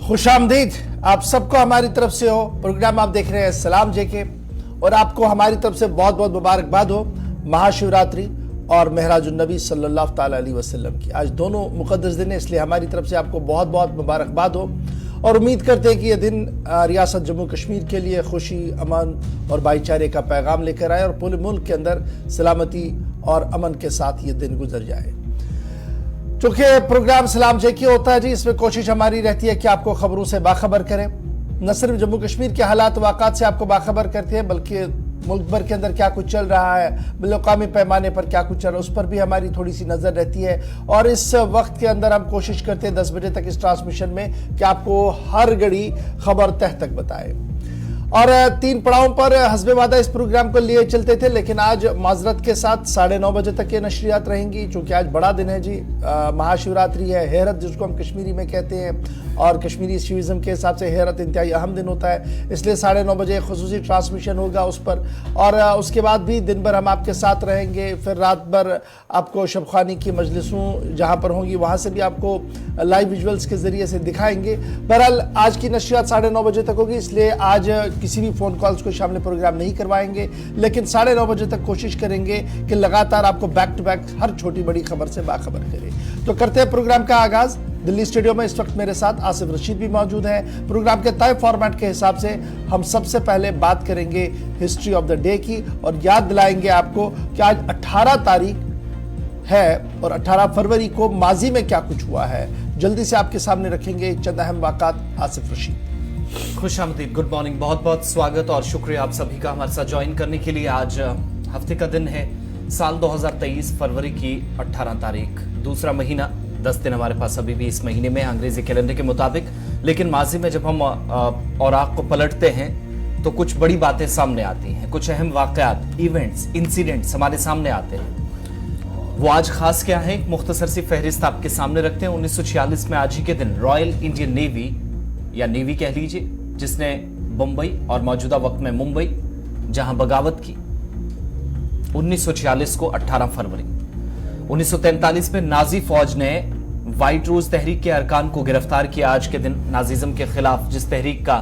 खुशामदीद आप सबको हमारी तरफ से हो। प्रोग्राम आप देख रहे हैं सलाम जेके और आपको हमारी तरफ से बहुत बहुत मुबारकबाद हो महाशिवरात्रि और महराजुन्नबी सल्लल्लाहु ताला अलैहि वसल्लम की। आज दोनों मुक़द्दस दिन है, इसलिए हमारी तरफ से आपको बहुत बहुत मुबारकबाद हो और उम्मीद करते हैं कि यह दिन रियासत जम्मू कश्मीर के लिए खुशी, अमन और भाईचारे का पैगाम लेकर आए और पूरे मुल्क के अंदर सलामती और अमन के साथ ये दिन गुजर जाए। चूंकि प्रोग्राम सलाम जेके होता है जी, इसमें कोशिश हमारी रहती है कि आपको खबरों से बाखबर करें। न सिर्फ जम्मू कश्मीर के हालात वाक़ात से आपको बाखबर करते हैं, बल्कि मुल्क भर के अंदर क्या कुछ चल रहा है, बिलौकामी पैमाने पर क्या कुछ चल रहा है, उस पर भी हमारी थोड़ी सी नज़र रहती है। और इस वक्त के अंदर हम कोशिश करते हैं 10 बजे तक इस ट्रांसमिशन में कि आपको हर घड़ी खबर तह तक बताए। और 3 पड़ावों पर हस्बे वादा इस प्रोग्राम को लिए चलते थे, लेकिन आज माजरत के साथ 9:30 बजे तक ये नशरियात रहेंगी, चूंकि आज बड़ा दिन है जी, महाशिवरात्रि है, हेरत जिसको हम कश्मीरी में कहते हैं और कश्मीरी शिविज़म के हिसाब से हेरत इंतहाई अहम दिन होता है, इसलिए 9:30 बजे खुसूसी ट्रांसमिशन होगा उस पर। और उसके बाद भी दिन भर हम आपके साथ रहेंगे, फिर रात भर आपको शबखानी की मजलिसों जहाँ पर होंगी वहाँ से भी आपको लाइव विजुअल्स के ज़रिए से दिखाएंगे। बहरहाल आज की नशरियात 9:30 बजे तक होगी, इसलिए आज किसी भी फ़ोन कॉल्स को शामिल प्रोग्राम नहीं करवाएंगे, लेकिन 9:30 बजे तक कोशिश करेंगे कि लगातार आपको बैक टू बैक हर छोटी बड़ी खबर से बाखबर करें। तो करते हैं प्रोग्राम का आगाज़। दिल्ली स्टूडियो में इस वक्त मेरे साथ आसिफ रशीद भी मौजूद है। प्रोग्राम के तय फॉर्मेट के हिसाब से हम सबसे पहले बात करेंगे हिस्ट्री ऑफ द डे की और याद दिलाएंगे आपको कि आज 18 तारीख है और 18 फरवरी को माजी में क्या कुछ हुआ है। जल्दी से आपके सामने रखेंगे चंद अहम वाक़ात। आसिफ रशीद, खुशामदीद, गुड मॉर्निंग, बहुत बहुत स्वागत और शुक्रिया आप सभी का हमारे साथ ज्वाइन करने के लिए। आज हफ्ते का दिन है, साल 2023, फरवरी की 18 तारीख, दूसरा महीना, 10 दिन हमारे पास अभी भी इस महीने में अंग्रेजी कैलेंडर के मुताबिक। लेकिन माजी में जब हम औराक को पलटते हैं तो कुछ बड़ी बातें सामने आती हैं, कुछ अहम वाक़यात, इवेंट्स, इंसिडेंट्स हमारे सामने आते हैं। वो आज खास क्या है, एक मुख्तसर सी फहरिस्त आपके सामने रखते हैं। 1946 में आज ही के दिन रॉयल इंडियन नेवी या नेवी कह लीजिए, जिसने बंबई और मौजूदा वक्त में मुंबई जहां बगावत की 1946 को 18 फरवरी। 1943 में नाजी फौज ने व्हाइट रोज तहरीक के अरकान को गिरफ्तार किया। आज के दिन नाजिज्म के खिलाफ जिस तहरीक का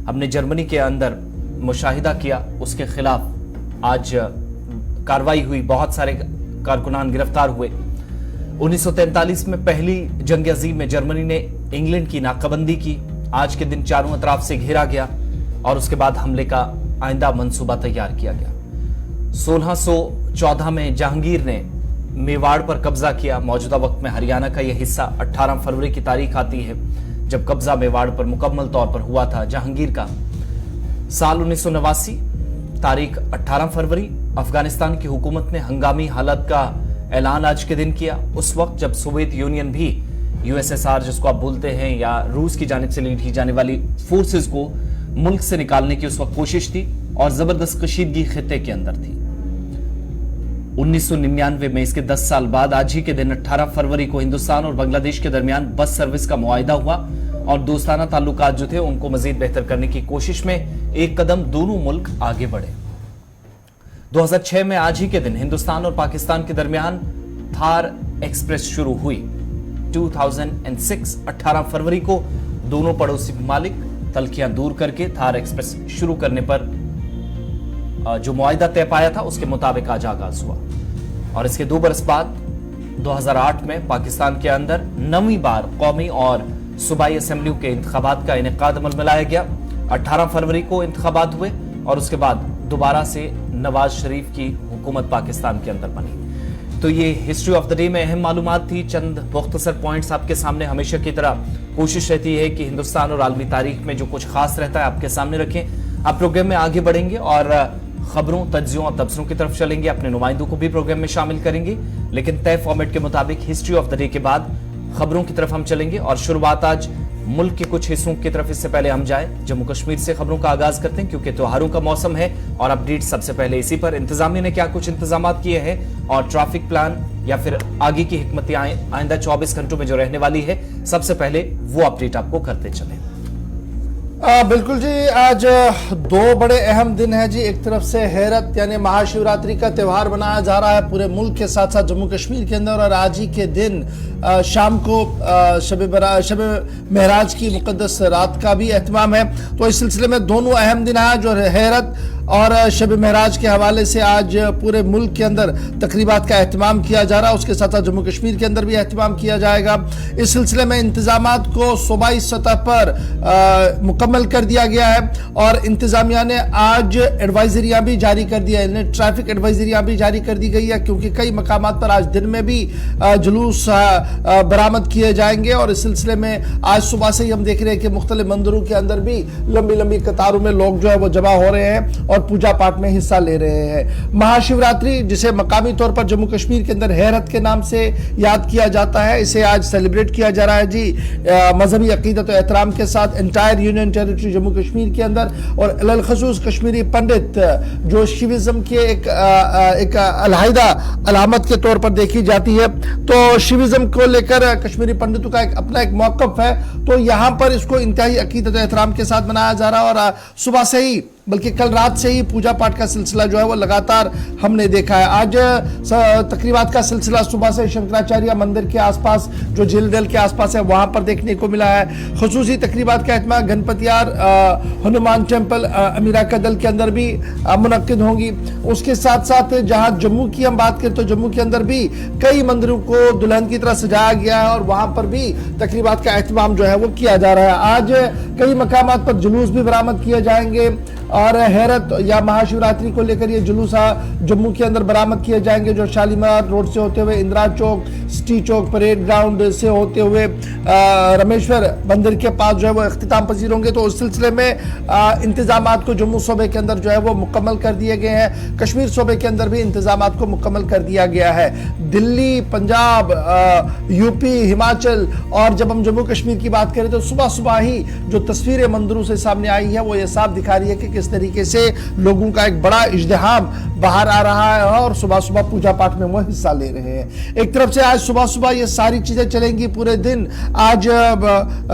हमने जर्मनी के अंदर मुशाहिदा किया, उसके खिलाफ आज कार्रवाई हुई, बहुत सारे कारकुनान गिरफ्तार हुए। 1943 में पहली जंग अजीम में जर्मनी ने इंग्लैंड की नाकाबंदी की। आज के दिन चारों अतराफ से घेरा गया और उसके बाद हमले का आइंदा मंसूबा तैयार किया गया। 1614 में जहांगीर ने मेवाड़ पर कब्जा किया। मौजूदा वक्त में हरियाणा का यह हिस्सा 18 फरवरी की तारीख आती है जब कब्जा मेवाड़ पर मुकम्मल तौर पर हुआ था जहांगीर का। साल 1989, तारीख 18 फरवरी, अफगानिस्तान की हुकूमत ने हंगामी हालत का ऐलान आज के दिन किया। उस वक्त जब सोवियत यूनियन भी यूएसएसआर जिसको आप बोलते हैं या रूस की जानिब से लीड की जाने वाली फोर्सेस को मुल्क से निकालने की उस वक्त कोशिश थी और जबरदस्त कशीदगी खित्ते के अंदर थी। 1999 में, इसके 10 साल बाद आज ही के दिन 18 फरवरी को हिंदुस्तान और बांग्लादेश के दरमियान बस सर्विस का मुआहिदा हुआ और दोस्ताना ताल्लुकात जो थे उनको मजीद बेहतर करने की कोशिश में एक कदम दोनों मुल्क आगे बढ़े। 2006 में आज ही के दिन हिंदुस्तान और पाकिस्तान के दरमियान थार एक्सप्रेस शुरू हुई। 2006 18 फरवरी को दोनों पड़ोसी ममालिक तल्खियां दूर करके थार एक्सप्रेस शुरू करने पर जो मुआहिदा तय पाया था उसके मुताबिक आज आगाज हुआ। और इसके 2 बरस बाद 2008 में पाकिस्तान के अंदर 9वीं बार कौमी और सूबाई असेंबलियों के इंतखाबात का इनेकाद अमल में लाया गया। 18 फरवरी को इंतखाबात हुए और उसके बाद दोबारा से नवाज शरीफ की हुकूमत पाकिस्तान के अंदर बनी। तो ये हिस्ट्री ऑफ द डे में अहम मालूमात थी। चंद मुख्तसर पॉइंट्स आपके सामने हमेशा की तरह कोशिश रहती है कि हिंदुस्तान और आलमी तारीख में जो कुछ खास रहता है आपके सामने रखें। आप प्रोग्राम में आगे बढ़ेंगे और खबरों, तज्जियों और तबसरों की तरफ चलेंगे, अपने नुमाइंदों को भी प्रोग्राम में शामिल करेंगे, लेकिन तय फॉर्मेट के मुताबिक हिस्ट्री ऑफ द डे के बाद खबरों की तरफ हम चलेंगे। और शुरुआत आज मुल्क के कुछ हिस्सों की तरफ, इससे पहले हम जाएं जम्मू कश्मीर से खबरों का आगाज करते हैं क्योंकि त्योहारों का मौसम है और अपडेट सबसे पहले इसी पर। इंतजामिया ने क्या कुछ इंतजाम किए हैं और ट्रैफिक प्लान या फिर आगे की हिकमत आइंदा 24 घंटों में जो रहने वाली है, सबसे पहले वो अपडेट आपको करते चले। बिल्कुल जी। आज दो बड़े अहम दिन हैं जी। एक तरफ से हेरत यानी महाशिवरात्रि का त्यौहार मनाया जा रहा है पूरे मुल्क के साथ साथ जम्मू कश्मीर के अंदर, और आज ही के दिन शाम को शब महराज की मुकद्दस रात का भी एहतमाम है। तो इस सिलसिले में दोनों अहम दिन हैं, जो हेरत और शब महराज के हवाले से आज पूरे मुल्क के अंदर तकरीबात का एहतमाम किया जा रहा है। उसके साथ साथ जम्मू कश्मीर के अंदर भी एहतमाम किया जाएगा। इस सिलसिले में इंतजामात को सूबाई सतह पर मुकम्मल कर दिया गया है, और इंतजामिया ने आज एडवाइजरियां भी जारी कर दिया है। ट्रैफिक एडवाइजरियां भी जारी कर दी गई है, क्योंकि कई मकामात पर आज दिन में भी जुलूस बरामद किए जाएंगे। और इस सिलसिले में आज सुबह से ही हम देख रहे हैं कि मुख्तलिफ मंदिरों के अंदर भी लंबी लंबी कतारों में लोग जो है वो जमा हो रहे हैं और पूजा पाठ में हिस्सा ले रहे हैं। महाशिवरात्रि, जिसे मकामी तौर पर जम्मू कश्मीर के अंदर हेरत के नाम से याद किया जाता है, इसे आज सेलिब्रेट किया जा रहा है जी मजहबी अकीदत और एहतराम के साथ entire union territory Jammu Kashmir के अंदर। और अलल खसूस कश्मीरी पंडित जो शिविज्म के एक अलहदा अलामत के तौर पर देखी जाती है, तो शिविज्म को लेकर कश्मीरी पंडितों का अपना एक मौकफ है। तो यहां पर इसको इंतहाई अकीदत और एहतराम के साथ मनाया जा रहा है, और सुबह से ही बल्कि कल रात से ही पूजा पाठ का सिलसिला जो है वो लगातार हमने देखा है। आज तकरीबात का सिलसिला सुबह से शंकराचार्य मंदिर के आसपास, जो झील डल के आसपास है, वहां पर देखने को मिला है। खुसूसी तकरीबात का एहतमाम गणपतियार हनुमान टेम्पल अमीरा कदल के अंदर भी मुनक्किद होंगी। उसके साथ साथ जहां जम्मू की हम बात करें तो जम्मू के अंदर भी कई मंदिरों को दुल्हन की तरह सजाया गया है, और वहां पर भी तकरीबात का एहतमाम जो है वो किया जा रहा है। आज कई मकामात पर जुलूस भी बरामद किए जाएंगे, और हेरत या महाशिवरात्रि को लेकर ये जुलूस जम्मू के अंदर बरामद किए जाएंगे, जो शालीमार रोड से होते हुए इंदिरा चौक, सिटी चौक, परेड ग्राउंड से होते हुए रामेश्वर मंदिर के पास जो है वो इख्तिताम पजीर होंगे। तो उस सिलसिले में इंतजामात को जम्मू सूबे के अंदर जो है वो मुकम्मल कर दिए गए हैं। कश्मीर सूबे के अंदर भी इंतजामात को मुकम्मल कर दिया गया है। दिल्ली, पंजाब, यूपी, हिमाचल, और जब हम जम्मू कश्मीर की बात करें तो सुबह सुबह ही जो तस्वीरें मंदिरों से सामने आई है वो ये साफ दिखा रही है कि किस तरीके से लोगों का एक बड़ा इज्तिहाम बाहर आ रहा है, और सुबह सुबह पूजा पाठ में वो हिस्सा ले रहे हैं। एक तरफ से आज सुबह सुबह ये सारी चीजें चलेंगी पूरे दिन। आज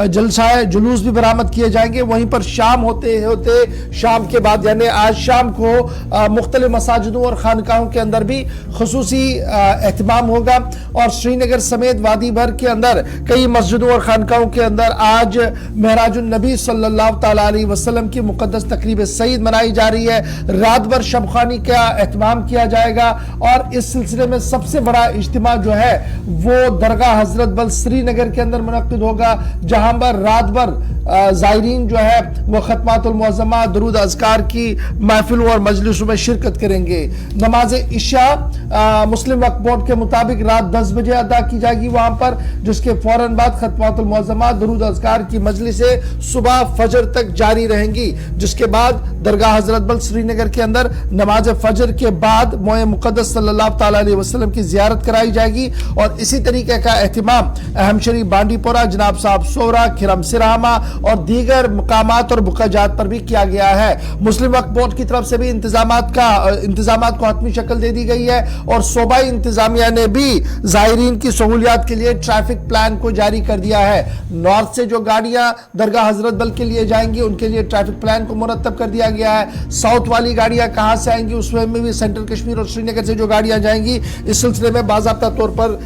जलसाए जुलूस भी बरामद किए जाएंगे। वहीं पर शाम होते होते, शाम के बाद यानी आज शाम को मुख्तलिफ मसाजिदों और खानकाहों के अंदर भी खुसूसी एहतमाम होगा, और श्रीनगर समेत वादी भर के अंदर कई मस्जिदों और खानकाहों के अंदर आज महराजुन नबी सल्लल्लाहु तआला अलैहि वसल्लम की मुकद्दस तकरीब सईद मनाई जा रही है। रात भर शबखानी का एहतमाम किया जाएगा, और इस सिलसिले में सबसे बड़ा इज्तिमा जो है वो दरगाह हजरत बल श्रीनगर के अंदर मुनक्किद होगा, जहां पर रात भर जायरीन जो है वो खत्मातुल मुअज़्ज़मा, दुरूद अज़कार की महफिलों और मजलिसों में शिरकत करेंगे। नमाज इशा मुस्लिम वक्फ बोर्ड के मुताबिक रात 10 बजे अदा की जाएगी वहां पर, जिसके फौरन बाद खत्मातुल मुअज़्ज़मा, दुरूद अज़कार की मजलिसें सुबह फजर तक जारी रहेंगी, जिसके बाद दरगाह हजरत बल श्रीनगर के अंदर नमाज फजर के बाद मोए मुक़द्दस सल्लल्लाहु तआला अलैहि वसल्लम की जियारत कराई जाएगी। और इसी तरीके का एहतमाम अहम शरीफ बांडीपोरा, जनाब साहब सोरा, खिरम सिरामा और दीगर मकामात और बुकाजात पर भी किया गया है। मुस्लिम वक्फ बोर्ड की तरफ से भी इंतजामात को हतमी शक्ल दे दी गई है, और सूबाई इंतजामिया ने भी जायरीन की सहूलियात के लिए ट्रैफिक प्लान को जारी कर दिया है। नॉर्थ से जो गाड़ियां दरगाह हजरत बल के लिए जाएंगी उनके लिए ट्रैफिक प्लान को मुरतब कर दिया गया है। साउथ वाली गाड़ियां कहां से आएंगी उसमें भी सेंट्रल कश्मीर और श्रीनगर से जो गाड़ियां जाएंगी, इस सिलसिले में बाज़ाब्ता तौर पर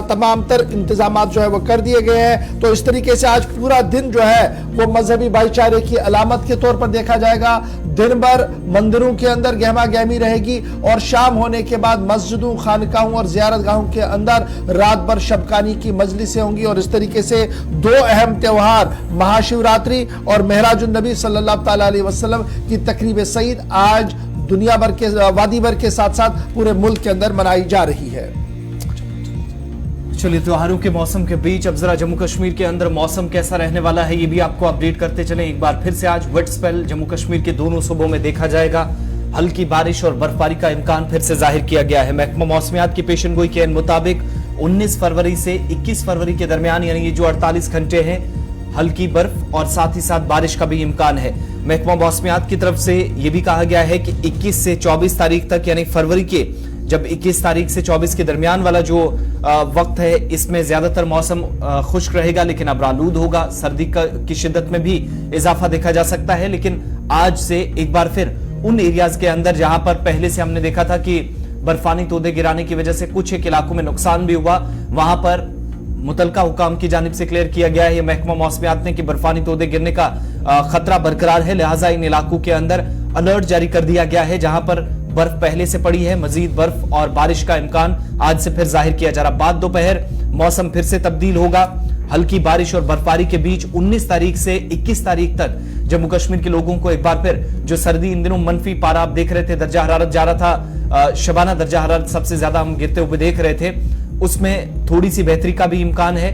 तमाम तर इंतजाम जो है वो कर दिए गए हैं। तो इस तरीके से आज पूरा दिन जो है वो मजहबी भाईचारे की अलामत के तौर पर देखा जाएगा। दिन भर मंदिरों के अंदर गहमा गहमी रहेगी, और शाम होने के बाद मस्जिदों, खानकाहों और जियारत गाहों के अंदर रात भर शबकानी की मजलिसें होंगी। और इस तरीके से दो अहम त्योहार महाशिवरात्रि और महराजुन नबी सल्लल्लाहु तआला अलैहि वसल्लम की तकरीब सईद आज दुनिया भर के, वादी भर के साथ साथ पूरे मुल्क के अंदर मनाई जा रही है। चलिए, त्योहारों के मौसम के बीच अब जरा जम्मू कश्मीर के अंदर मौसम कैसा रहने वाला है ये भी आपको अपडेट करते चलें। एक बार फिर से आज वेट स्पेल जम्मू कश्मीर के दोनों सूबों में देखा जाएगा। हल्की बारिश और बर्फबारी का इम्कान फिर से जाहिर किया गया है। महकमा मौसमियात की पेशनगोई के मुताबिक 19 फरवरी से 21 फरवरी के दरमियान, यानी ये जो 48 घंटे हैं, हल्की बर्फ और साथ ही साथ बारिश का भी इम्कान है। महकमा मौसमियात की तरफ से यह भी कहा गया है कि 21 से 24 तारीख तक, यानी फरवरी के जब 21 तारीख से 24 के दरमियान वाला जो वक्त है, इसमें ज्यादातर मौसम खुश्क रहेगा, लेकिन अब आलूद होगा। सर्दी की शिद्दत में भी इजाफा देखा जा सकता है। लेकिन आज से एक बार फिर उन एरियाज के अंदर जहां पर पहले से हमने देखा था कि बर्फानी तोदे गिराने की वजह से कुछ एक इलाकों में नुकसान भी हुआ, वहां पर मुतलका हुकाम की जानिब से क्लियर किया गया है महकमा मौसमियात ने कि बर्फानी तोदे गिरने का खतरा बरकरार है, लिहाजा इन इलाकों के अंदर अलर्ट जारी कर दिया गया है। जहां पर बर्फ पहले से पड़ी है, मजीद बर्फ और बारिश का इम्कान आज से फिर जाहिर किया जा रहा। बाद दोपहर मौसम फिर से तब्दील होगा, हल्की बारिश और बर्फबारी के बीच 19 तारीख से 21 तारीख तक जम्मू कश्मीर के लोगों को एक बार फिर जो सर्दी, इन दिनों मनफी पारा आप देख रहे थे, दर्जा हरारत जा रहा था, शबाना दर्जा हरारत सबसे ज्यादा हम गिरते हुए देख रहे थे, उसमें थोड़ी सी बेहतरी का भी इम्कान है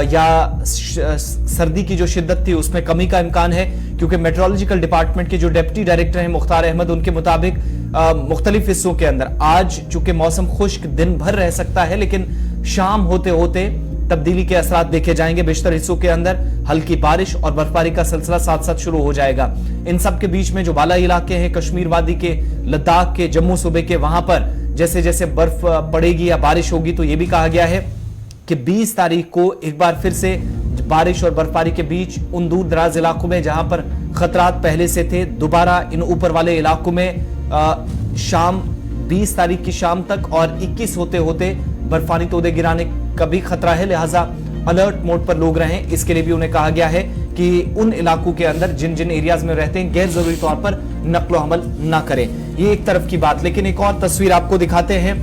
या सर्दी की जो शिद्दत थी उसमें कमी का इम्कान है, क्योंकि मेट्रोलॉजिकल डिपार्टमेंट के जो डिप्टी डायरेक्टर हैं मुख्तार अहमद, उनके मुताबिक मुख्तलिफ हिस्सों के अंदर आज चूंकि मौसम खुश्क दिन भर रह सकता है, लेकिन शाम होते होते तब्दीली के असरात देखे जाएंगे। बेशतर हिस्सों के अंदर हल्की बारिश और बर्फबारी का सिलसिला साथ साथ शुरू हो जाएगा। इन सब के बीच में जो बाला इलाके हैं, कश्मीर वादी के, लद्दाख के, जम्मू सूबे के, वहां पर जैसे जैसे बर्फ पड़ेगी या बारिश होगी तो यह भी कहा गया है कि 20 तारीख को एक बार फिर से बारिश और बर्फबारी के बीच उन दूर दराज इलाकों में जहां पर खतरात पहले से थे, दोबारा इन ऊपर वाले इलाकों में शाम 20 तारीख की शाम तक और 21 होते होते बर्फानी तोदे गिराने का भी खतरा है, लिहाजा अलर्ट मोड पर लोग रहें। इसके लिए भी उन्हें कहा गया है कि उन इलाकों के अंदर जिन जिन एरियाज में रहते हैं गैर जरूरी तौर पर नक्लो हमल ना करें। ये एक तरफ की बात, लेकिन एक और तस्वीर आपको दिखाते हैं।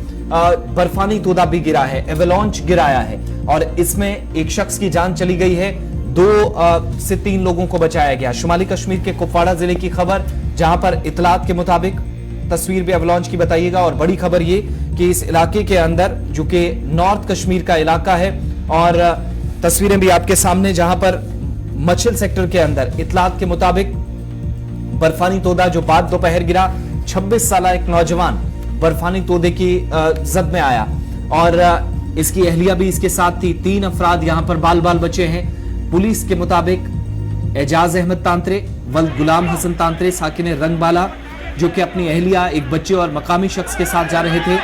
बर्फानी तोदा भी गिरा है, एवेलॉन्च गिराया है और इसमें एक शख्स की जान चली गई है, 2 से 3 लोगों को बचाया गया। शुमाली कश्मीर के कुपवाड़ा जिले की खबर, जहां पर इतलात के मुताबिक तस्वीर भी एवेलॉन्च की बताइएगा। और बड़ी खबर ये कि इस इलाके के अंदर जो कि नॉर्थ कश्मीर का इलाका है, और तस्वीरें भी आपके सामने, जहां पर मछल सेक्टर के अंदर इतलात के मुताबिक बर्फानी तोदा जो बाद दोपहर गिरा, 26 साल एक नौजवान बर्फानी तोदे की जद में आया और इसकी अहलिया भी इसके साथ थी। 3 अफराद यहां पर बाल बाल बचे हैं। पुलिस के मुताबिक एजाज अहमद तांत्रे, वल्द गुलाम हसन तांत्रे साकिन रंगबाला, जो कि अपनी अहलिया, एक बच्चे और मकामी शख्स के साथ जा रहे थे,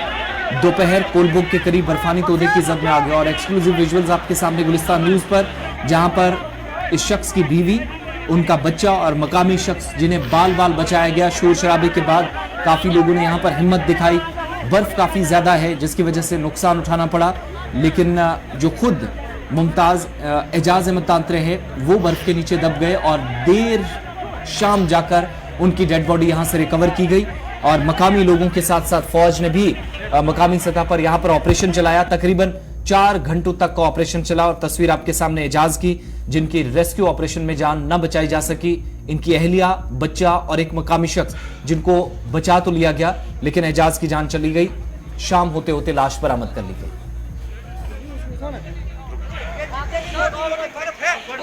दोपहर कोलबुग के करीब बर्फानी तोदे की जद में आ गया। और एक्सक्लूसिव विजुअल्स आपके सामने गुलिस्तान न्यूज पर, जहां पर इस शख्स की बीवी, उनका बच्चा और मकामी शख्स जिन्हें बाल बाल बचाया गया। शोर शराबे के बाद काफी लोगों ने यहां पर हिम्मत दिखाई। बर्फ काफी ज्यादा है जिसकी वजह से नुकसान उठाना पड़ा, लेकिन जो खुद मुमताज एजाज अहमद तांत्रे हैं वो बर्फ के नीचे दब गए और देर शाम जाकर उनकी डेड बॉडी यहां से रिकवर की गई। और मकामी लोगों के साथ साथ फौज ने भी मकामी सतह पर यहां पर ऑपरेशन चलाया। तकरीबन 4 घंटों तक का ऑपरेशन चला। और तस्वीर आपके सामने एजाज की, जिनकी रेस्क्यू ऑपरेशन में जान न बचाई जा सकी, इनकी अहलिया, बच्चा और एक मकामी शख्स जिनको बचा तो लिया गया, लेकिन एजाज की जान चली गई। शाम होते होते लाश बरामद कर ली गई।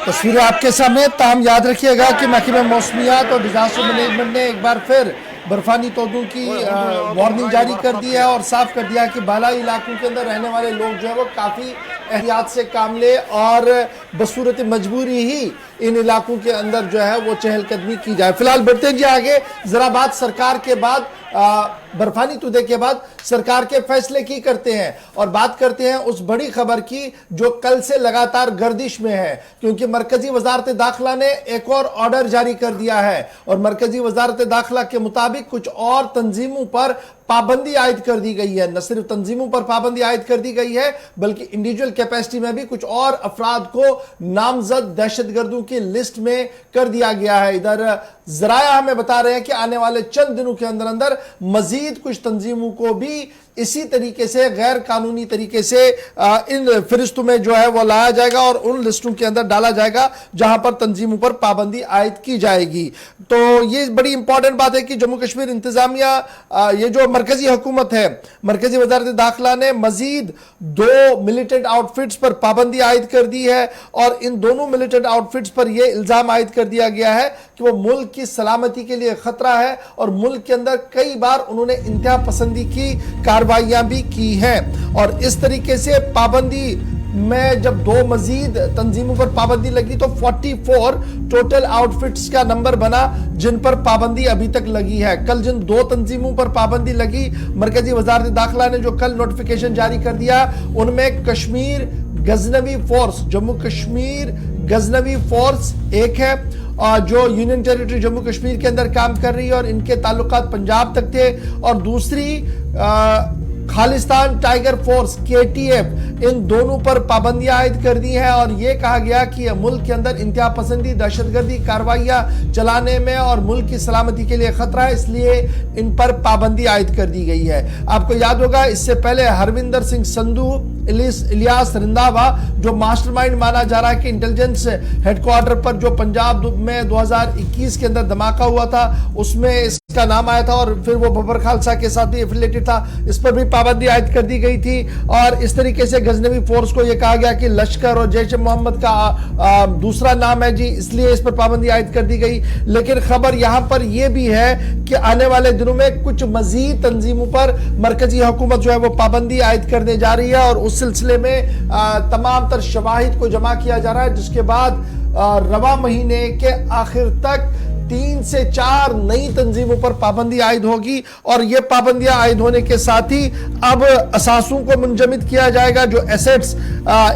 तस्वीरें आपके सामने। ताम याद रखिएगा कि महकमा मौसमियात और डिजास्टर मैनेजमेंट ने एक बार फिर बर्फानी तोदों की वार्निंग जारी कर दी है और साफ कर दिया कि बालाई इलाकों के अंदर रहने वाले लोग जो है वो काफ़ी एहतियात से काम ले और बसूरत मजबूरी ही इन इलाकों के अंदर जो है वो चहलकदमी की जाए। फिलहाल बढ़ते जी आगे, जरा बात सरकार के बाद बर्फानी तोदे के बाद सरकार के फैसले की करते हैं और बात करते हैं उस बड़ी खबर की जो कल से लगातार गर्दिश में है, क्योंकि मरकजी वजारत दाखिला ने एक और ऑर्डर जारी कर दिया है और मरकजी वजारत दाखिला के मुताबिक कुछ और तंजीमों पर पाबंदी आयद कर दी गई है। न सिर्फ तंजीमों पर पाबंदी आयद कर दी गई है बल्कि इंडिविजुअल कैपेसिटी में भी कुछ और अफराद को नामजद दहशतगर्दों की लिस्ट में कर दिया गया है। इधर जराया हमें बता रहे हैं कि आने वाले चंद दिनों के अंदर अंदर मजीद कुछ तंजीमों को भी इसी तरीके से गैर कानूनी तरीके से इन फहरिस्तों में जो है वो लाया जाएगा और उन लिस्टों के अंदर डाला जाएगा जहां पर तंजीमों पर पाबंदी आयद की जाएगी। तो ये बड़ी इंपॉर्टेंट बात है कि जम्मू कश्मीर इंतजामिया, ये जो मरकजी हुकूमत है, मरकजी वजारत दाखिला ने मजीद 2 मिलिटेंट आउटफिट्स पर पाबंदी आयद कर दी है और इन दोनों मिलिटेंट आउटफिट्स पर यह इल्जाम आयद कर दिया गया है कि वो मुल्क की सलामती के लिए खतरा है और मुल्क के अंदर कई बार उन्होंने इंतहा पसंदी की कार्रवाइयां भी की हैं और इस तरीके से पाबंदी में जब 2 मजीद तंजीमों पर पाबंदी लगी तो 44 टोटल आउटफिट्स का नंबर बना जिन पर पाबंदी अभी तक लगी है। कल जिन 2 तंजीमों पर पाबंदी लगी, मरकजी वजारत दाखिला ने जो कल नोटिफिकेशन जारी कर दिया, उनमें कश्मीर गजनवी फोर्स, जम्मू कश्मीर गजनवी फोर्स एक है जो यूनियन टेरिटरी जम्मू कश्मीर के अंदर काम कर रही है और इनके ताल्लुकात पंजाब तक थे, और दूसरी खालिस्तान टाइगर फोर्स KTF, इन दोनों पर पाबंदियां आयद कर दी है। और यह कहा गया कि मुल्क के अंदर इंतहा पसंदी, दहशतगर्दी कार्रवाइयां चलाने में और मुल्क की सलामती के लिए खतरा है, इसलिए इन पर पाबंदी आयद कर दी गई है। आपको याद होगा इससे पहले हरविंदर सिंह संधू, इलियास रंधावा, जो मास्टरमाइंड माना जा रहा है कि इंटेलिजेंस हेडक्वार्टर पर जो पंजाब में 2021 के अंदर धमाका हुआ था उसमें इसका नाम आया था, और फिर वो बबर खालसा के साथ भी एफिलिएटेड था, इस पर भी पाबंदी आयद कर दी गई थी। और इस तरीके से गजनवी फोर्स को यह कहा गया कि लश्कर और जैश ए मोहम्मद का दूसरा नाम है जी, इसलिए इस पर पाबंदी आयद कर दी गई। लेकिन खबर यहां पर यह भी है कि आने वाले दिनों में कुछ मजीद तंजीमों पर मरकजी हुकूमत जो है वो पाबंदी आयद करने जा रही है, और उस सिलसिले में तमाम तर शवाहिद को जमा किया जा रहा है, जिसके बाद रवा महीने के आखिर तक 3 से 4 नई तंजीमों पर पाबंदी आयद होगी। और यह पाबंदियां आयद होने के साथ ही अब असासों को मुंजमद किया जाएगा, जो एसेट्स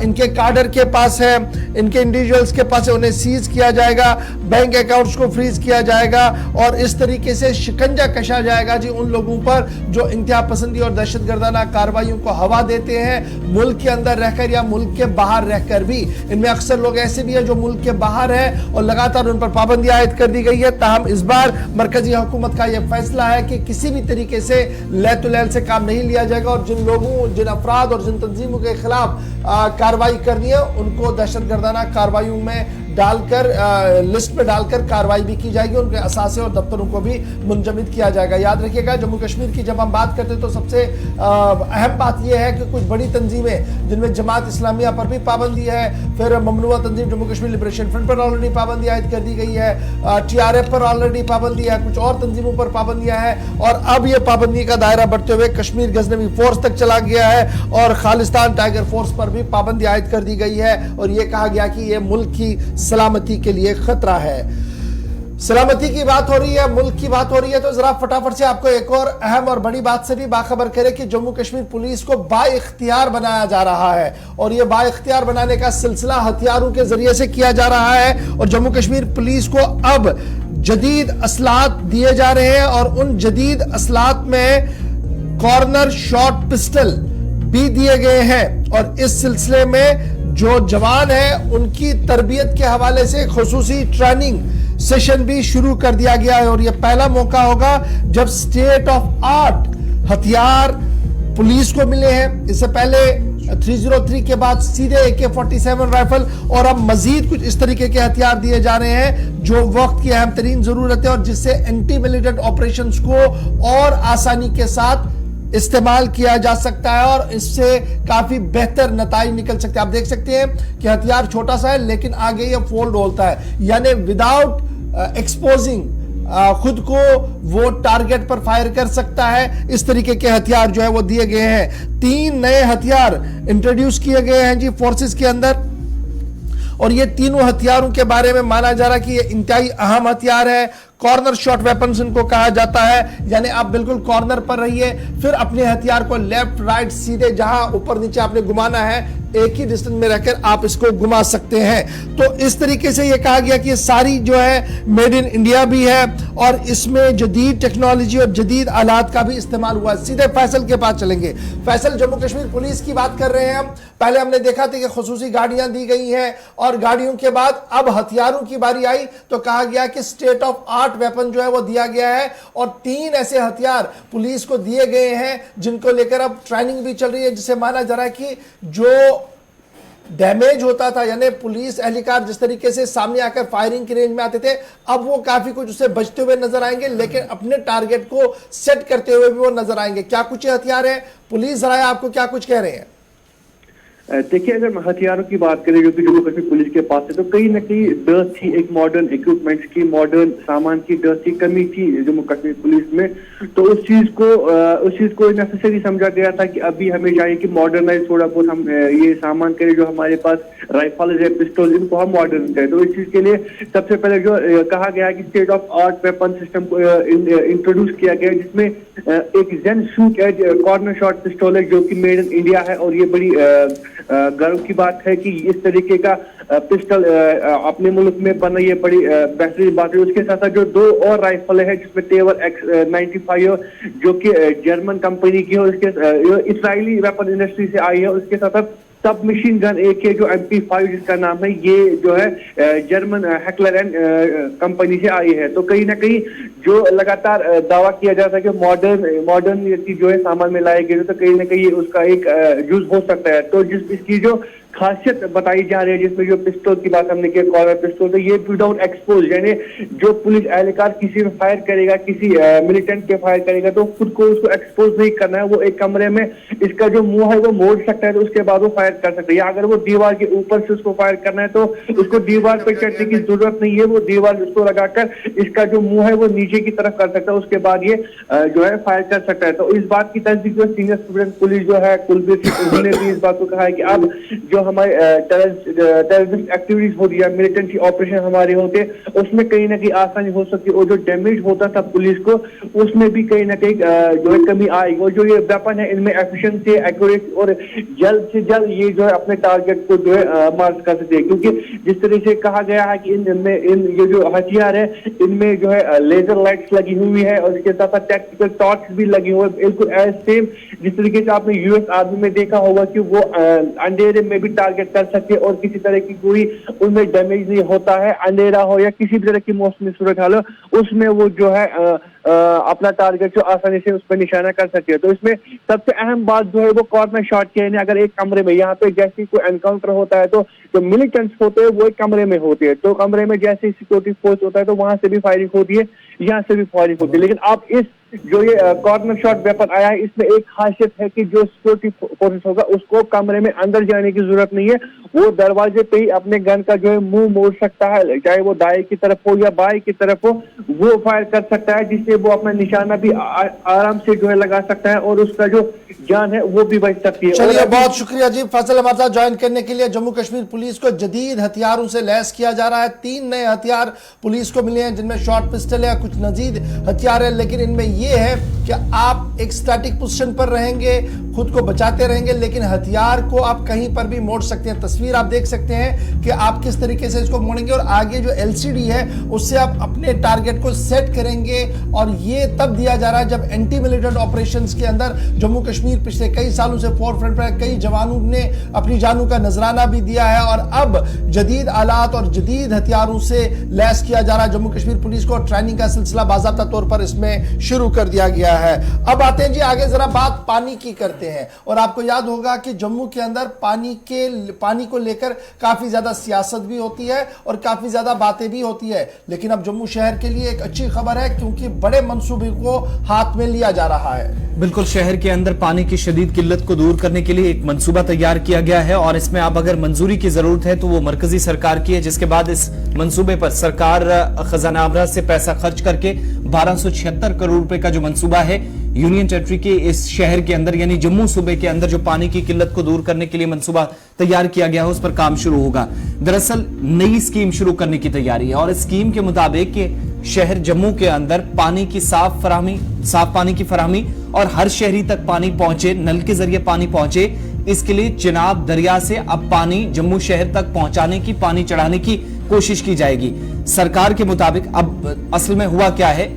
इनके काडर के पास है, इनके इंडिविजुअल्स के पास है, उन्हें सीज किया जाएगा, बैंक अकाउंट्स को फ्रीज किया जाएगा, और इस तरीके से शिकंजा कसा जाएगा जी उन लोगों पर जो इंतहा पसंदी और दहशतगर्दाना कार्रवाइयों को हवा देते हैं, मुल्क के अंदर रहकर या मुल्क के बाहर रहकर भी। इनमें अक्सर लोग ऐसे भी हैं जो मुल्क के बाहर है और लगातार उन पर पाबंदी आयद कर दी गई है। ताहम इस बार मरकजी हुकूमत का यह फैसला है कि किसी भी तरीके से लैतुलैल से काम नहीं लिया जाएगा, और जिन लोगों, जिन अफराद और जिन तंजीमों के खिलाफ कार्रवाई करनी है उनको दहशतगर्दाना कार्रवाइयों में डालकर लिस्ट में डालकर कार्रवाई भी की जाएगी, उनके असासे और दफ्तरों को भी मुंजमद किया जाएगा। याद रखिएगा, जम्मू कश्मीर की जब हम बात करते हैं तो सबसे अहम बात यह है कि कुछ बड़ी तंजीमें जिनमें जमात इस्लामिया पर भी पाबंदी है, फिर ममनुआ तंजीम जम्मू कश्मीर लिबरेशन फ्रंट पर ऑलरेडी पाबंदी आयद कर दी गई है, TRF पर ऑलरेडी पाबंदी है, कुछ और तंजीमों पर पाबंदियां हैं, और अब यह पाबंदी का दायरा बढ़ते हुए कश्मीर गजनवी फोर्स तक चला गया है, और खालिस्तान टाइगर फोर्स पर भी पाबंदी आयद कर दी गई है, और यह कहा गया कि यह मुल्क की सलामती के लिए खतरा है। सलामती की बात हो रही है, मुल्क की बात हो रही है, तो जरा फटाफट से आपको एक और अहम और बड़ी बात से भी बाखबर करें कि जम्मू कश्मीर पुलिस को बाइख्तियार बनाया जा रहा है, और यह बाइख्तियार बनाने का सिलसिला हथियारों के जरिए से किया जा रहा है। और जम्मू कश्मीर पुलिस को अब जदीद असलात दिए जा रहे हैं, और उन जदीद असलात में कॉर्नर शॉट पिस्टल भी दिए गए हैं, और इस सिलसिले में जो जवान है उनकी तरबियत के हवाले से खुसूसी ट्रेनिंग सेशन भी शुरू कर दिया गया है। और यह पहला मौका होगा जब स्टेट ऑफ आर्ट हथियार पुलिस को मिले हैं। इससे पहले 303 के बाद सीधे AK-47 राइफल, और अब मजीद कुछ इस तरीके के हथियार दिए जा रहे हैं जो वक्त की अहम तरीन जरूरत है, और जिससे एंटी मिलिटेंट ऑपरेशंस को और आसानी के साथ इस्तेमाल किया जा सकता है, और इससे काफी बेहतर नताइज निकल सकते हैं। आप देख सकते हैं कि हथियार छोटा सा है लेकिन आगे ये फोल्ड होता है, यानी विदाउट एक्सपोजिंग खुद को वो टारगेट पर फायर कर सकता है। इस तरीके के हथियार जो है वो दिए गए हैं। 3 नए हथियार इंट्रोड्यूस किए गए हैं जी फोर्सेस के अंदर, और ये तीनों हथियारों के बारे में माना जा रहा है कि ये इंतहाई अहम हथियार है। कॉर्नर शॉट वेपन्स इनको कहा जाता है, यानी आप बिल्कुल कॉर्नर पर रहिए, फिर अपने हथियार को लेफ्ट राइट सीधे जहां ऊपर नीचे आपने घुमाना है, एक ही डिस्टेंस में रहकर आप इसको घुमा सकते हैं। तो इस तरीके से यह कहा गया कि ये सारी जो है मेड इन इंडिया भी है, और इसमें जदीद टेक्नोलॉजी और जदीद आलात का भी इस्तेमाल हुआ। सीधे फैसल के पास चलेंगे। फैसल, जम्मू कश्मीर पुलिस की बात कर रहे हैं हम। पहले हमने देखा था कि खुसूसी गाड़ियां दी गई हैं, और गाड़ियों के बाद अब हथियारों की बारी आई तो कहा गया कि स्टेट ऑफ आर्ट वेपन जो है वो दिया गया है, और 3 ऐसे हथियार पुलिस को दिए गए हैं जिनको लेकर अब ट्रेनिंग भी चल रही है, जिसे माना जा रहा है कि जो डैमेज होता था, यानी पुलिस एहलकार जिस तरीके से सामने आकर फायरिंग की रेंज में आते थे, अब वो काफी कुछ उससे बचते हुए नजर आएंगे, लेकिन अपने टारगेट को सेट करते हुए भी वो नजर आएंगे। क्या कुछ हथियार है पुलिस, जरा आपको क्या कुछ कह रहे हैं? देखिए, अगर हथियारों की बात करें जो कि जम्मू कश्मीर पुलिस के पास है, तो कहीं ना कहीं डर थी, एक मॉडर्न इक्विपमेंट्स की, मॉडर्न सामान की डर थी, कमी थी जम्मू कश्मीर पुलिस में। तो उस चीज को नेसेसरी समझा गया था कि अभी हमें चाहिए कि मॉडर्नाइज थोड़ा बहुत हम ये सामान करें, जो हमारे पास राइफल है, पिस्टल, इनको हम मॉडर्न करें। तो इस चीज के लिए सबसे पहले जो कहा गया है कि state of art weapon system को इंट्रोड्यूस किया गया, जिसमें एक जेन shoot as corner shot pistol है जो कि मेड इन इंडिया है। और ये बड़ी गर्व की बात है कि इस तरीके का पिस्टल अपने मुल्क में बना, ये बड़ी बेहतरीन बात है। उसके साथ साथ जो 2 और राइफल है जिसमें तेवर X95 जो कि जर्मन कंपनी की है, उसके इजरायली वेपन इंडस्ट्री से आई है। उसके साथ साथ सब मशीन गन एक है जो MP5 जिसका नाम है, ये जो है जर्मन हेकलर एंड कंपनी से आई है। तो कहीं ना कहीं जो लगातार दावा किया जाता है कि मॉडर्न की जो है सामान में लाए गए, तो कहीं ना कहीं उसका एक यूज हो सकता है। तो इसकी जो खासियत बताई जा रही है, जिसमें जो पिस्टल की बात हमने की, कॉलर पिस्टल, तो ये विदाउट एक्सपोज, यानी जो पुलिस एहलकार किसी में फायर करेगा, किसी मिलिटेंट के फायर करेगा, तो खुद को उसको एक्सपोज नहीं करना है। वो एक कमरे में इसका जो मुंह है वो मोड़ सकता है, तो उसके बाद वो फायर कर सकता है। या अगर वो दीवार के ऊपर से उसको फायर करना है तो उसको दीवार पर चढ़ने की जरूरत नहीं है, वो दीवार उसको लगाकर इसका जो मुंह है वो नीचे की तरफ कर सकता है, उसके बाद ये जो है फायर कर सकता है। तो इस बात की तस्दीक जो सीनियर स्टूडेंट पुलिस जो है कुलबीर सिंह, उन्होंने भी इस बात को कहा है कि अब जो हमारे टेररिस्ट एक्टिविटीज हो रही है, मिलिटेंसी ऑपरेशन हमारे होते, उसमें कहीं ना कहीं आसानी हो सकती है। और जो डैमेज होता था पुलिस को, उसमें भी कहीं ना कहीं जो है कमी आएगी। और जो ये वेपन है, इनमें एफिशिएंसी, एक्यूरेट और जल्द से जल्द ये जो है अपने टारगेट को जो है मार्क कर सकते हैं। क्योंकि जिस तरह से कहा गया है कि ये जो हथियार है, इनमें जो है लेजर लाइट्स लगी हुई है और इसके साथ साथ टैक्टिकल टॉर्च भी लगी हुई है, बिल्कुल एज सेम जिस तरीके से आपने यूएस आर्मी में देखा होगा कि वो अंधेरे में भी टारगेट कर सकते और किसी तरह की कोई उनमें डैमेज नहीं होता है। अंधेरा हो या किसी भी तरह की मौसमी सूरत हाल हो, उसमें वो जो है अपना टारगेट जो आसानी से उस पर निशाना कर सकते हैं। तो इसमें सबसे अहम बात जो है वो कॉर्नर शॉट की है। अगर एक कमरे में यहाँ पे जैसे कोई एनकाउंटर होता है तो जो मिलिटेंट्स होते हैं वो एक कमरे में होते हैं, तो कमरे में जैसे सिक्योरिटी फोर्स होता है तो वहां से भी फायरिंग होती है, यहाँ से भी फायरिंग होती है। लेकिन अब इस जो ये कॉर्नर शॉट वेपन आया है, इसमें एक खासियत है कि जो सिक्योरिटी फोर्स होगा उसको कमरे में अंदर जाने की जरूरत नहीं है, वो दरवाजे पे ही अपने गन का जो है मुंह मोड़ सकता है, चाहे वो दाएं की तरफ हो या बाएं की तरफ हो, वो फायर कर सकता है, जिससे वो अपना निशाना भी आराम से जो है लगा सकता है और उसका जो जान है वो भी बच सकती है। चलिए, बहुत शुक्रिया जी फैसल हमारे साथ ज्वाइन करने के लिए। जम्मू कश्मीर पुलिस को जदीद हथियारों से लैस किया जा रहा है। 3 नए हथियार पुलिस को मिले हैं, जिनमें शॉर्ट पिस्टल है, कुछ मजीद हथियार है। लेकिन इनमें यह है कि आप एक स्टैटिक पोजीशन पर रहेंगे, खुद को बचाते रहेंगे, लेकिन हथियार को आप कहीं पर भी मोड़ सकते हैं। तस्वीर आप देख सकते हैं कि आप किस तरीके से इसको मोड़ेंगे और आगे जो LCD है उससे आप अपने टारगेट को सेट करेंगे। और ये तब दिया जा रहा है जब एंटी मिलिटेंट ऑपरेशंस के अंदर जम्मू कश्मीर पिछले कई सालों से फोरफ्रंट पर, कई जवानों ने अपनी जानों का नजराना भी दिया है और अब जदीद आलात और जदीद हथियारों से लैस किया जा रहा है जम्मू कश्मीर पुलिस को। ट्रेनिंग का सिलसिला बाज़ाब्ता तौर पर इसमें शुरू कर दिया गया है। अब आते हैं जी आगे, जरा बात पानी की करते हैं। और आपको याद होगा कि जम्मू के अंदर पानी को लेकर काफी ज्यादा सियासत भी होती है और काफी ज्यादा बातें भी होती है। लेकिन अब जम्मू शहर के लिए एक अच्छी खबर है, क्योंकि बड़े मंसूबे को हाथ में लिया जा रहा है। बिल्कुल, शहर के अंदर पानी की शदीद किल्लत को दूर करने के लिए एक मंसूबा तैयार किया गया है और इसमें अब अगर मंजूरी की जरूरत है तो वो मरकजी सरकार की है, जिसके बाद इस मंसूबे पर सरकार खजाना आमरा से पैसा खर्च करके 1276 करोड़ रुपए का जो मंसूबा है यूनियन टेरिटरी के इस शहर के अंदर यानी जम्मू सूबे के अंदर जो पानी की किल्लत को दूर करने के लिए मंसूबा तैयार किया गया है, उस पर काम शुरू होगा। दरअसल नई स्कीम शुरू करने की तैयारी है और इस स्कीम के मुताबिक शहर जम्मू के अंदर पानी की साफ पानी की फराहमी और हर शहरी तक पानी पहुंचे, नल के जरिए पानी पहुंचे, इसके लिए चिनाब दरिया से अब पानी जम्मू शहर तक पहुंचाने की, पानी चढ़ाने की कोशिश की जाएगी। सरकार के मुताबिक अब असल में हुआ क्या है,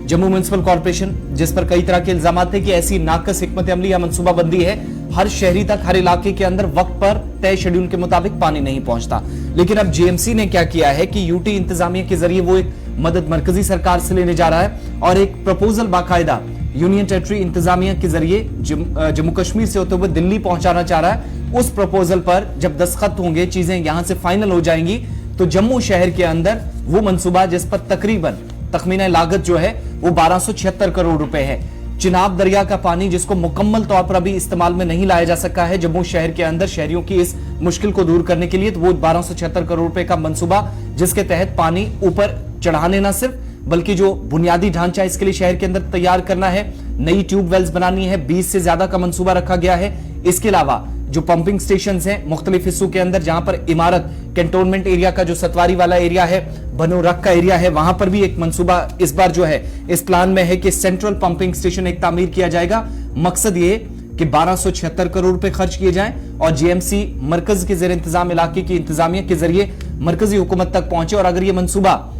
जम्मू म्युनिसिपल कॉर्पोरेशन जिस पर कई तरह के इल्जाम थे कि ऐसी नाकस हिकमत अमली या मनसूबाबंदी है, हर शहरी तक हर इलाके के अंदर वक्त पर तय शेड्यूल के मुताबिक पानी नहीं पहुंचता। लेकिन अब जेएमसी ने क्या किया है कि यूटी इंतजामिया के जरिए वो एक मदद मरकजी सरकार से लेने जा रहा है और एक प्रपोजल बाकायदा यूनियन टेरिटरी इंतजामिया के जरिए जम्मू कश्मीर से होते हुए दिल्ली पहुंचाना चाह रहा है। उस प्रपोजल पर जब दस्तखत होंगे, चीजें यहां से फाइनल हो जाएंगी, तो जम्मू शहर के अंदर वो मंसूबा जिस पर तकरीबन तखमीना लागत जो है वो 1276 करोड़ रुपए है, चिनाब दरिया का पानी, जिसको मुकम्मल तौर पर अभी इस्तेमाल में नहीं लाया जा सका है जम्मू शहर के अंदर शहरियों की इस मुश्किल को दूर करने के लिए, तो वो 1276 करोड़ रुपए का मंसूबा, जिसके तहत पानी ऊपर चढ़ाने ना सिर्फ बल्कि जो बुनियादी ढांचा इसके लिए शहर के अंदर तैयार करना है, नई ट्यूब वेल्स बनानी है, 20 से ज्यादा का मंसूबा रखा गया है। इसके अलावा जो पंपिंग स्टेशन हैं मुख्तलिफ हिस्सों के अंदर, जहां पर इमारत कैंटोनमेंट एरिया का जो सतवारी वाला एरिया है, बनोरख का एरिया है, वहां पर भी एक मंसूबा इस बार जो है इस प्लान में है कि सेंट्रल पंपिंग स्टेशन एक तामीर किया जाएगा। मकसद ये कि 1276 करोड़ रुपए खर्च किए जाएं और जीएमसी मरकज के जेर इंतजाम इलाके की इंतजामिया के जरिए मरकजी हुकूमत तक पहुंचे। और अगर ये मंसूबा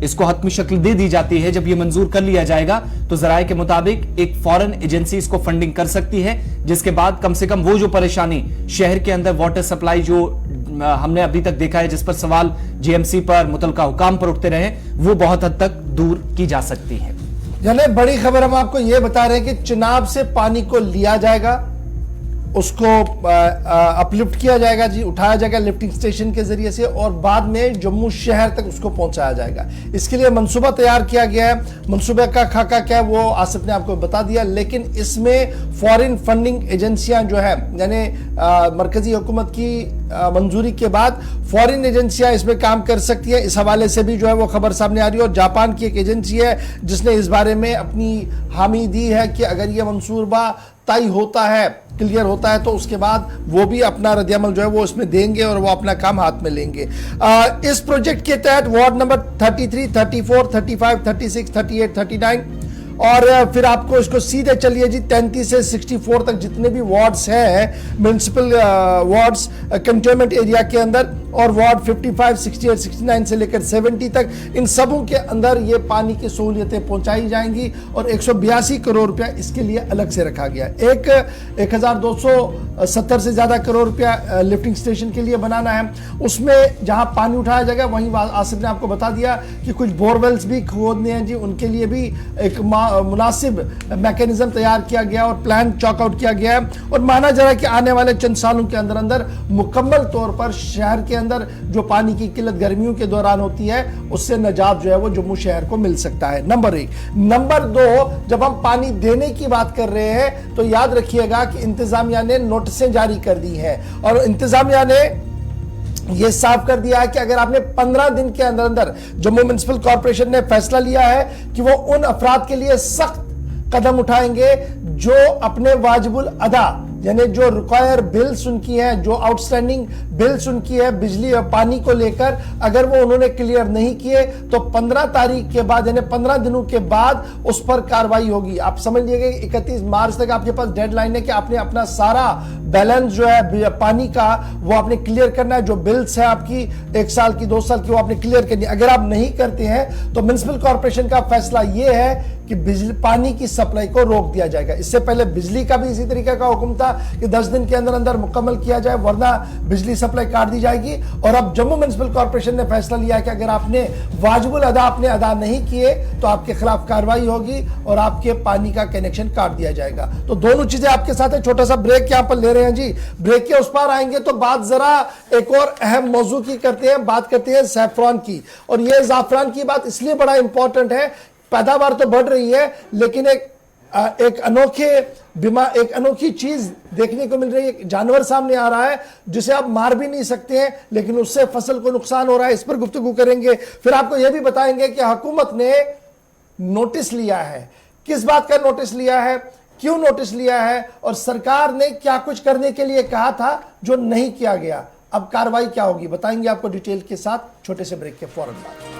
इसको हतमी शक्ल दे दी जाती है, जब ये मंजूर कर लिया जाएगा, तो जराये के मुताबिक एक फॉरेन एजेंसी इसको फंडिंग कर सकती है, जिसके बाद कम से कम वो जो परेशानी शहर के अंदर वाटर सप्लाई जो हमने अभी तक देखा है, जिस पर सवाल जीएमसी पर मुतलका हुकाम पर उठते रहे, वो बहुत हद तक दूर की जा सकती है। यानी बड़ी खबर हम आपको यह बता रहे हैं कि चिनाब से पानी को लिया जाएगा, उसको अपलिफ्ट किया जाएगा जी, उठाया जाएगा लिफ्टिंग स्टेशन के जरिए से, और बाद में जम्मू शहर तक उसको पहुंचाया जाएगा। इसके लिए मंसूबा तैयार किया गया है। मंसूबे का खाका क्या है वो आसिफ ने आपको बता दिया, लेकिन इसमें फॉरेन फंडिंग एजेंसियां जो है, यानी मरकजी हुकूमत की मंजूरी के बाद फॉरेन एजेंसियां इसमें काम कर सकती है। इस हवाले से भी जो है वो खबर सामने आ रही है, और जापान की एक एजेंसी है जिसने इस बारे में अपनी हामी दी है कि अगर ये मंसूबा तय होता है, क्लियर होता है, तो उसके बाद वो भी अपना रद्दअमल जो है वो इसमें देंगे और वो अपना काम हाथ में लेंगे। इस प्रोजेक्ट के तहत वार्ड नंबर 33, 34, 35, 36, 38, 39 और फिर आपको इसको सीधे चलिए जी 33 से 64 तक जितने भी वार्ड्स हैं, म्यूनिसिपल वार्ड्स कंटेनमेंट एरिया के अंदर, और वार्ड 55, 68, 69 से लेकर 70 तक, इन सबों के अंदर ये पानी की सहूलियतें पहुंचाई जाएंगी। और 182 करोड़ रुपया इसके लिए अलग से रखा गया। 1270 से ज्यादा करोड़ रुपया लिफ्टिंग स्टेशन के लिए बनाना है। उसमें जहां पानी उठाया जाएगा, वहीं आसिफ ने आपको बता दिया कि कुछ बोरवेल्स भी खोदने हैं जी, उनके लिए भी एक मुनासिब मैकेनिज्म तैयार किया गया और प्लान चॉकआउट किया गया है। और माना जा रहा है कि आने वाले चंद सालों के अंदर अंदर मुकम्मल तौर पर शहर के अंदर जो पानी की किल्लत गर्मियों के दौरान होती है, उससे निजात जो है वो जम्मू शहर को मिल सकता है। नंबर 1। नंबर 2, जब हम पानी देने की बात कर रहे हैं तो याद रखिएगा कि इंतजामिया ने नोटिसें जारी कर दी हैं, और इंतजामिया ने यह साफ कर दिया है कि अगर आपने 15 दिन के अंदर अंदर, जम्मू म्युनिसिपल कॉर्पोरेशन ने फैसला लिया है कि वो उन अफराद के लिए सख्त कदम उठाएंगे जो अपने वाजिबुल अदा, यानी जो रिक्वायर बिल्स उनकी हैं, जो आउटस्टैंडिंग बिल्स उनकी है बिजली और पानी को लेकर, अगर वो उन्होंने क्लियर नहीं किए तो 15 तारीख के बाद, यानी 15 दिनों के बाद उस पर कार्रवाई होगी। आप समझ लीजिए 31 मार्च तक आपके पास डेडलाइन है कि आपने अपना सारा बैलेंस जो है पानी का वो आपने क्लियर करना है। जो बिल्स है आपकी 1 साल की, 2 साल की, वो आपने क्लियर करनी है। अगर आप नहीं करते हैं तो म्युनिसिपल कॉर्पोरेशन का फैसला यह है कि बिजली पानी की सप्लाई को रोक दिया जाएगा। इससे पहले बिजली का भी इसी तरीके का हुक्म था कि 10 दिन के अंदर अंदर मुकम्मल किया जाए, वरना बिजली सप्लाई काट दी जाएगी। और अब जम्मू म्युनिसिपल कॉर्पोरेशन ने फैसला लिया कि अगर आपने वाजिबुल अदा आपने अदा नहीं किए तो आपके खिलाफ कार्रवाई होगी और आपके पानी का कनेक्शन काट दिया जाएगा। तो दोनों चीजें आपके साथ है। छोटा सा ब्रेक यहां पर ले रहे हैं जी। ब्रेक के उस पार आएंगे तो बात जरा एक और अहम मौजू की करते हैं, बात करते हैं सैफरान की। और यह जाफरान की बात इसलिए बड़ा इंपॉर्टेंट है, पैदावार तो बढ़ रही है लेकिन एक अनोखी चीज देखने को मिल रही है। जानवर सामने आ रहा है जिसे आप मार भी नहीं सकते हैं, लेकिन उससे फसल को नुकसान हो रहा है। इस पर गुफ्तगू करेंगे। फिर आपको यह भी बताएंगे कि हुकूमत ने नोटिस लिया है, किस बात का नोटिस लिया है, क्यों नोटिस लिया है, और सरकार ने क्या कुछ करने के लिए कहा था जो नहीं किया गया। अब कार्रवाई क्या होगी बताएंगे आपको डिटेल के साथ, छोटे से ब्रेक के फौरन बाद।